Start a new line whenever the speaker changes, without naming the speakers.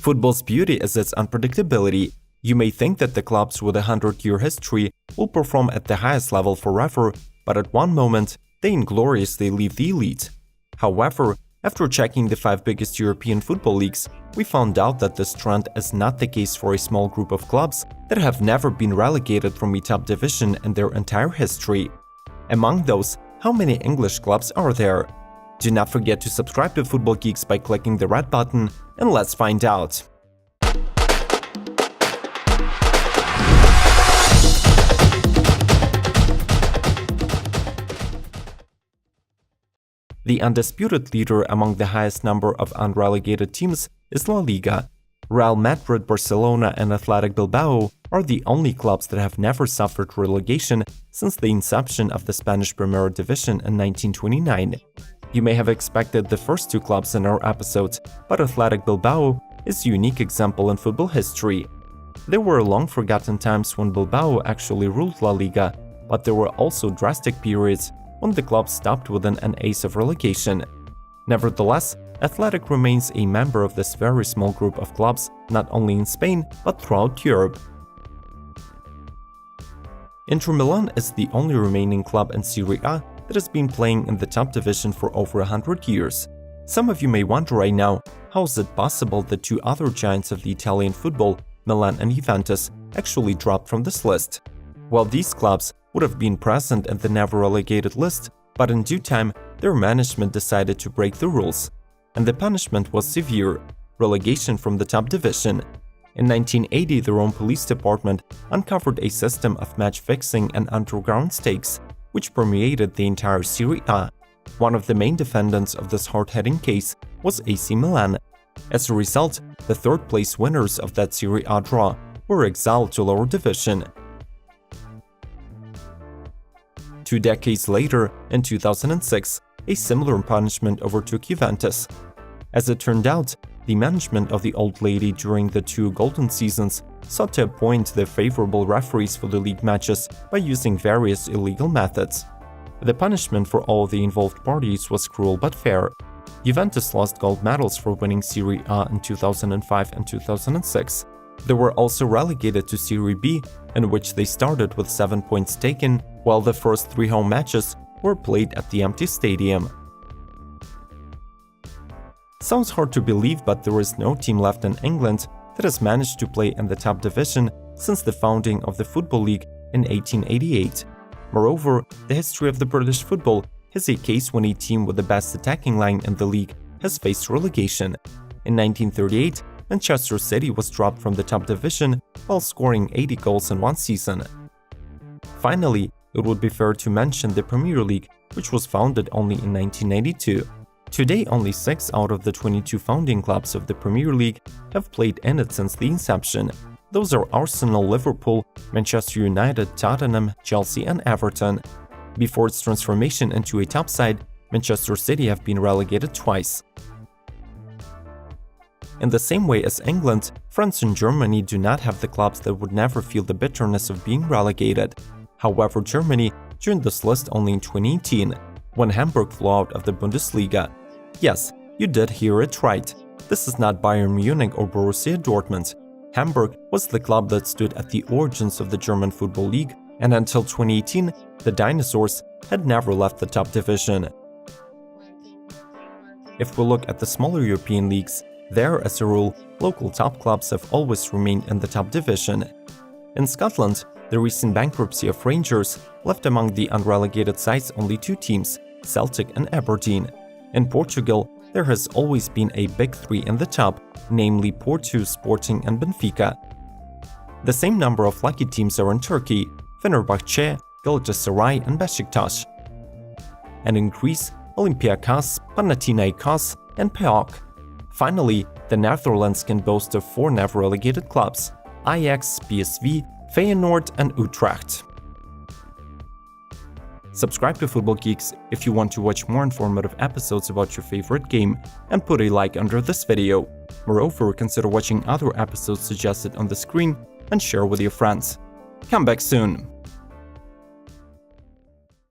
Football's beauty is its unpredictability. You may think that the clubs with a 100-year history will perform at the highest level forever, but at one moment, they ingloriously leave the elite. However, after checking the 5 biggest European football leagues, we found out that this trend is not the case for a small group of clubs that have never been relegated from a top division in their entire history. Among those, how many English clubs are there? Do not forget to subscribe to Football Geeks by clicking the red button, and let's find out. The undisputed leader among the highest number of unrelegated teams is La Liga. Real Madrid, Barcelona and Athletic Bilbao are the only clubs that have never suffered relegation since the inception of the Spanish Primera Division in 1929. You may have expected the first 2 clubs in our episode, but Athletic Bilbao is a unique example in football history. There were long-forgotten times when Bilbao actually ruled La Liga, but there were also drastic periods when the club stopped within an ace of relegation. Nevertheless, Athletic remains a member of this very small group of clubs, not only in Spain, but throughout Europe. Inter Milan is the only remaining club in Serie A that has been playing in the top division for over 100 years. Some of you may wonder right now, how is it possible that 2 other giants of the Italian football, Milan and Juventus, actually dropped from this list? Well, these clubs would have been present in the never relegated list, but in due time, their management decided to break the rules. And the punishment was severe: relegation from the top division. In 1980, the Rome Police Department uncovered a system of match fixing and underground stakes, which permeated the entire Serie A. One of the main defendants of this hard-hitting case was AC Milan. As a result, the third-place winners of that Serie A draw were exiled to lower division. 2 decades later, in 2006, a similar punishment overtook Juventus. As it turned out, the management of the old lady during the 2 golden seasons sought to appoint the favorable referees for the league matches by using various illegal methods. The punishment for all the involved parties was cruel but fair. Juventus lost gold medals for winning Serie A in 2005 and 2006. They were also relegated to Serie B, in which they started with 7 points taken, while the first 3 home matches were played at the empty stadium. Sounds hard to believe, but there is no team left in England that has managed to play in the top division since the founding of the Football League in 1888. Moreover, the history of the British football is a case when a team with the best attacking line in the league has faced relegation. In 1938, Manchester City was dropped from the top division while scoring 80 goals in one season. Finally, it would be fair to mention the Premier League, which was founded only in 1992. Today, only 6 out of the 22 founding clubs of the Premier League have played in it since the inception. Those are Arsenal, Liverpool, Manchester United, Tottenham, Chelsea and Everton. Before its transformation into a top side, Manchester City have been relegated twice. In the same way as England, France and Germany do not have the clubs that would never feel the bitterness of being relegated. However, Germany joined this list only in 2018, when Hamburg flew out of the Bundesliga. Yes, you did hear it right. This is not Bayern Munich or Borussia Dortmund. Hamburg was the club that stood at the origins of the German Football League, and until 2018, the dinosaurs had never left the top division. If we look at the smaller European leagues, there, as a rule, local top clubs have always remained in the top division. In Scotland, the recent bankruptcy of Rangers left among the unrelegated sides only 2 teams, Celtic and Aberdeen. In Portugal, there has always been a big 3 in the top, namely Porto, Sporting and Benfica. The same number of lucky teams are in Turkey, Fenerbahce, Galatasaray and Beşiktaş. And in Greece, Olympiakos, Panathinaikos and PAOK. Finally, the Netherlands can boast of 4 never relegated clubs: Ajax, PSV, Feyenoord and Utrecht. Subscribe to Football Geeks if you want to watch more informative episodes about your favorite game, and put a like under this video. Moreover, consider watching other episodes suggested on the screen and share with your friends. Come back soon!